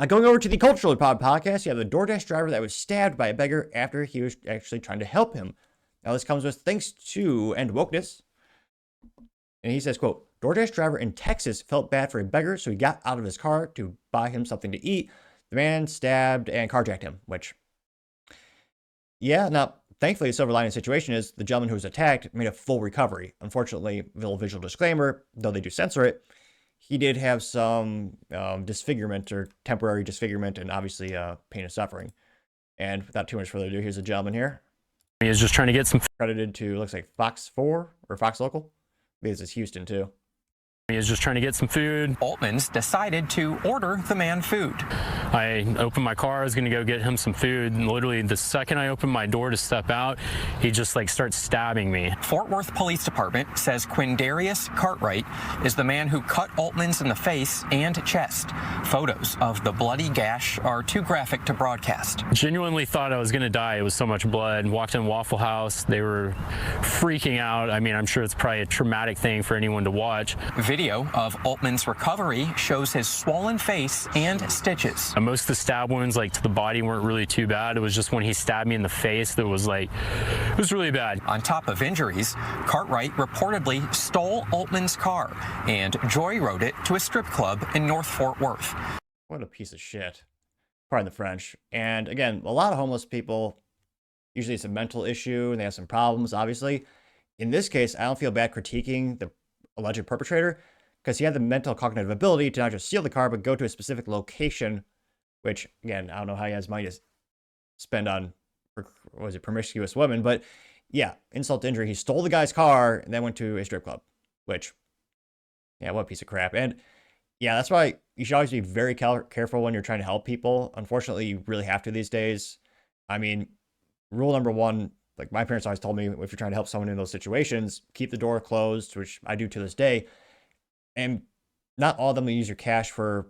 Going over to the Cultural Pod podcast, you have the Doordash driver that was stabbed by a beggar after he was actually trying to help him. Now, this comes with thanks to and wokeness. And he says, quote, Doordash driver in Texas felt bad for a beggar, so he got out of his car to buy him something to eat. The man stabbed and carjacked him, which, yeah, now, thankfully, the silver lining situation is the gentleman who was attacked made a full recovery. Unfortunately, little visual disclaimer, though they do censor it, he did have some disfigurement or temporary disfigurement and obviously pain and suffering. And without too much further ado, here's a gentleman here. He was just trying to get some. Credited to, looks like Fox 4 or Fox Local. Maybe this is Houston too. He was just trying to get some food. Altmans decided to order the man food. I opened my car, I was gonna go get him some food, and literally the second I opened my door to step out, he just like starts stabbing me. Fort Worth Police Department says Quindarius Cartwright is the man who cut Altmans in the face and chest. Photos of the bloody gash are too graphic to broadcast. Genuinely thought I was gonna die. It was so much blood. Walked in Waffle House, they were freaking out. I mean, I'm sure it's probably a traumatic thing for anyone to watch. Video of Altman's recovery shows his swollen face and stitches. Most of the stab wounds, like to the body, weren't really too bad. It was just when he stabbed me in the face that was like, it was really bad. On top of injuries, Cartwright reportedly stole Altman's car and joyrode it to a strip club in North Fort Worth. What a piece of shit. Pardon the French. And again, a lot of homeless people, usually it's a mental issue and they have some problems, obviously. In this case, I don't feel bad critiquing the alleged perpetrator because he had the mental cognitive ability to not just steal the car, but go to a specific location, which, again, I don't know how he has money to spend on, promiscuous women, but yeah, insult to injury. He stole the guy's car and then went to a strip club, which, yeah, what a piece of crap. And yeah, that's why you should always be very careful when you're trying to help people. Unfortunately, you really have to these days. I mean, rule number one, like my parents always told me, if you're trying to help someone in those situations, keep the door closed, which I do to this day. And not all of them will use your cash for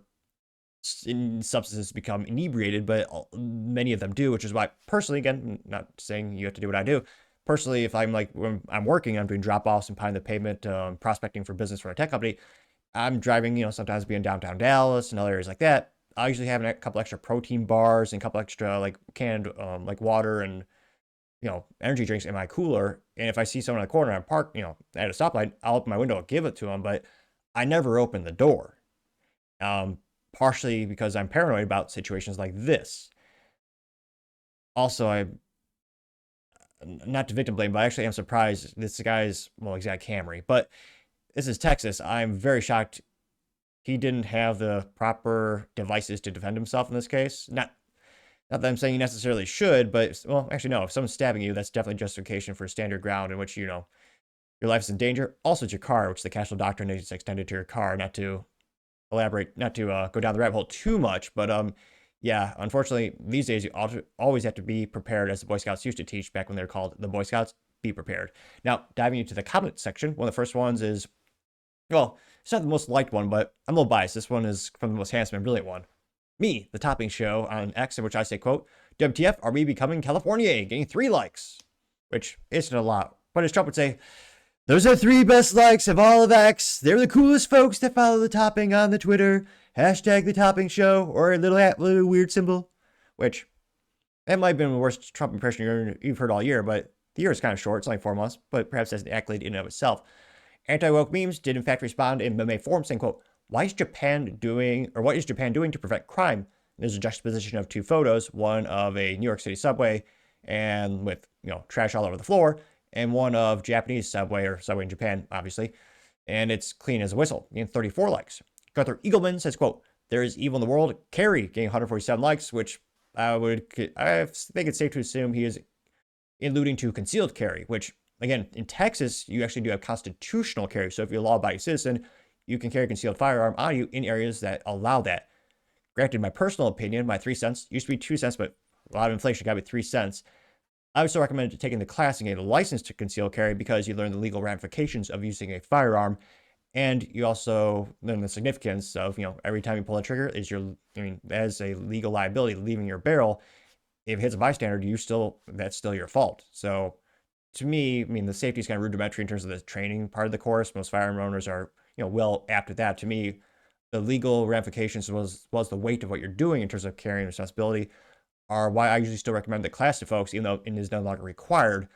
substances to become inebriated, but many of them do, which is why personally, again, I'm not saying you have to do what I do. Personally, if I'm like, when I'm working, I'm doing drop-offs and pounding the pavement, prospecting for business for a tech company, I'm driving, sometimes being downtown Dallas and other areas like that. I usually have a couple extra protein bars and a couple extra like canned like water and energy drinks in my cooler. And if I see someone in the corner, I'm parked, at a stoplight, I'll open my window and give it to them, but I never open the door. Partially because I'm paranoid about situations like this. Also, not to victim blame, but actually I'm surprised this guy's, he's got a Camry, but this is Texas. I'm very shocked he didn't have the proper devices to defend himself in this case. Not that I'm saying you necessarily should, but, actually, no. If someone's stabbing you, that's definitely justification for a standard ground in which, your life is in danger. Also, it's your car, which the cashless doctrine is extended to your car, not to elaborate, not to go down the rabbit hole too much. But, yeah, unfortunately, these days, you always have to be prepared, as the Boy Scouts used to teach back when they were called the Boy Scouts. Be prepared. Now, diving into the comment section, one of the first ones is, it's not the most liked one, but I'm a little biased. This one is from the most handsome and brilliant one. Me, the Topping Show on X, in which I say, quote, WTF, are we becoming California? Getting 3 likes, which isn't a lot. But as Trump would say, those are 3 best likes of all of X. They're the coolest folks that follow the Topping on the Twitter. Hashtag the Topping Show, or a little weird symbol, which that might have been the worst Trump impression you've heard all year, but the year is kind of short. It's only 4 months, but perhaps as an accolade in and of itself. Anti-woke memes did in fact respond in meme form saying, quote, what is Japan doing to prevent crime? There's a juxtaposition of 2 photos, one of a New York City subway and with, trash all over the floor, and one of Japanese subway or subway in Japan, obviously. And it's clean as a whistle, getting 34 likes. Gunther Eagleman says, quote, there is evil in the world. Kerry getting 147 likes, which I think it's safe to assume he is alluding to concealed carry, which, again, in Texas, you actually do have constitutional carry. So if you're a law-abiding citizen, you can carry a concealed firearm on you in areas that allow that. Granted, my personal opinion, my 3 cents, used to be 2 cents, but a lot of inflation got me 3 cents. I would still recommend taking the class and getting a license to conceal carry because you learn the legal ramifications of using a firearm. And you also learn the significance of, every time you pull a trigger as a legal liability leaving your barrel. If it hits a bystander, that's still your fault. So to me, the safety is kind of rudimentary in terms of the training part of the course. Most firearm owners are, well apt at that. To me, the legal ramifications as well as the weight of what you're doing in terms of carrying responsibility are why I usually still recommend the class to folks, even though it is no longer required,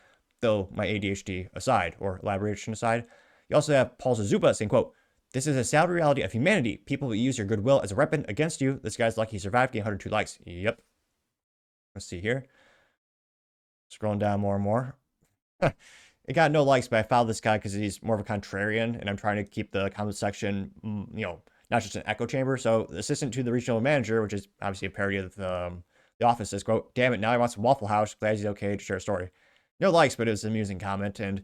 though my ADHD aside, or elaboration aside. You also have Paul Zazuba saying, quote, "This is a sad reality of humanity. People will use your goodwill as a weapon against you. This guy's lucky he survived, getting 102 likes." Yep. Let's see here. Scrolling down more and more. It got no likes, but I followed this guy because he's more of a contrarian, and I'm trying to keep the comment section, not just an echo chamber. So the assistant to the regional manager, which is obviously a parody of the Office, says, quote, "Damn it, now I want some Waffle House. Glad he's okay to share a story." No likes, but it was an amusing comment, and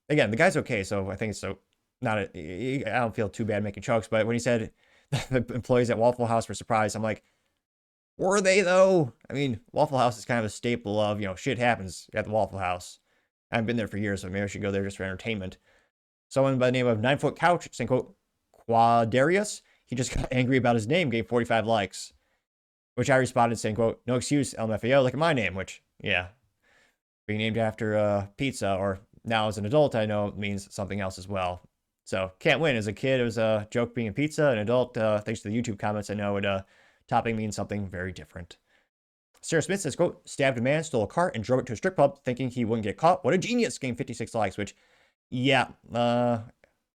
again, the guy's okay, so I think it's so I don't feel too bad making jokes, but when he said the employees at Waffle House were surprised, I'm like, were they though? I mean, Waffle House is kind of a staple of, shit happens at the Waffle House. I haven't been there for years, so maybe I should go there just for entertainment. Someone by the name of 9-Foot Couch saying, quote, "Quadarius, he just got angry about his name, gave 45 likes." Which I responded saying, quote, "No excuse, LMFAO, look at my name," which, yeah, being named after pizza, or now as an adult, I know it means something else as well. So can't win. As a kid, it was a joke being a pizza. An adult, thanks to the YouTube comments, I know topping means something very different. Sarah Smith says, quote, "Stabbed a man, stole a cart, and drove it to a strip club thinking he wouldn't get caught. What a genius." Gained 56 likes, which, yeah, what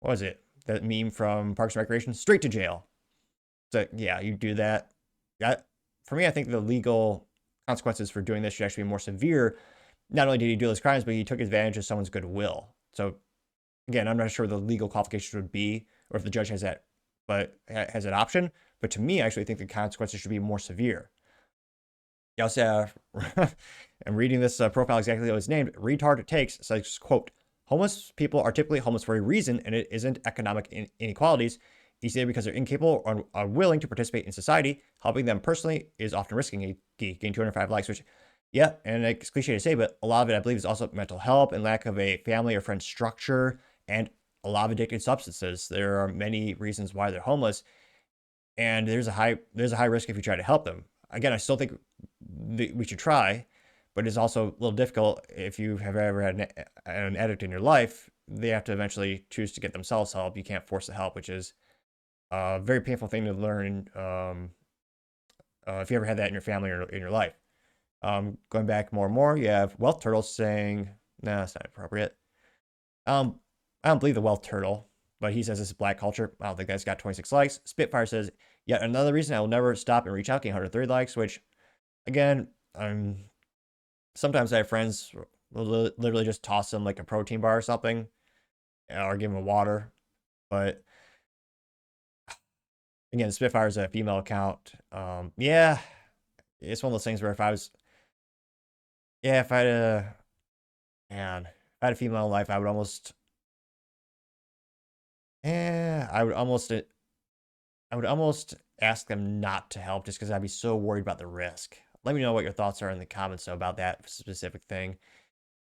was it? That meme from Parks and Recreation? Straight to jail. So, yeah, you do that. For me, I think the legal consequences for doing this should actually be more severe. Not only did he do those crimes, but he took advantage of someone's goodwill. So, again, I'm not sure the legal qualifications would be, or if the judge has that, but has that option. But to me, I actually think the consequences should be more severe. You also have, I'm reading this profile exactly how it's named. Retard Takes says, quote, "Homeless people are typically homeless for a reason, and it isn't economic inequalities. It's either because they're incapable or unwilling to participate in society. Helping them personally is often risking." He gained 205 likes, which, yeah, and it's cliche to say, but a lot of it, I believe, is also mental health and lack of a family or friend structure, and a lot of addicted substances. There are many reasons why they're homeless, and there's a high risk if you try to help them. Again, I still think we should try, but it's also a little difficult if you have ever had an addict in your life. They have to eventually choose to get themselves help. You can't force the help, which is a very painful thing to learn if you ever had that in your family or in your life. Going back more and more, you have Wealth Turtle saying, "No, that's not appropriate." I don't believe the Wealth Turtle, but he says this is black culture. I don't think that's got 26 likes. Spitfire says, "Yet another reason I will never stop and reach out," getting 130 likes, which, again, sometimes I have friends will literally just toss them like a protein bar or something, or give them water. But again, Spitfire is a female account. Yeah, it's one of those things where if I had a female in life, I would almost ask them not to help just because I'd be so worried about the risk. Let me know what your thoughts are in the comments about that specific thing.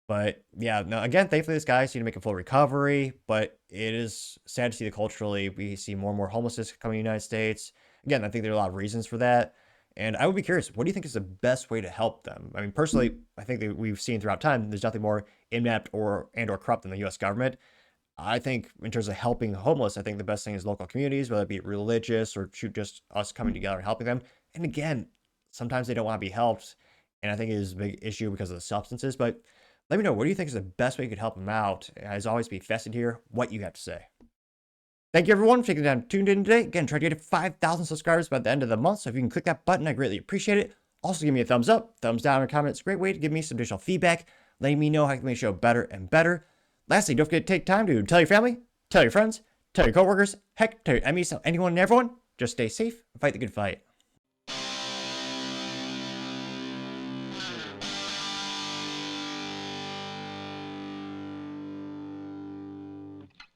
But yeah, no, again, thankfully this guy seemed to make a full recovery, but it is sad to see that culturally we see more and more homelessness coming to the United States. Again, I think there are a lot of reasons for that. And I would be curious, what do you think is the best way to help them? I mean, personally, I think that we've seen throughout time, there's nothing more inept or corrupt than the U.S. government. I think in terms of helping the homeless, I think the best thing is local communities, whether it be religious or just us coming together and helping them. And again, sometimes they don't want to be helped. And I think it is a big issue because of the substances. But let me know, what do you think is the best way you could help them out? As always, be fascinated to hear what you have to say. Thank you, everyone, for taking the time tuned in today. Again, try to get to 5,000 subscribers by the end of the month. So if you can click that button, I greatly appreciate it. Also, give me a thumbs up, thumbs down, or comment. It's a great way to give me some additional feedback, letting me know how I can make the show better and better. Lastly, don't forget to take time to tell your family, tell your friends, tell your coworkers, heck, tell your enemies, tell anyone and everyone. Just stay safe and fight the good fight.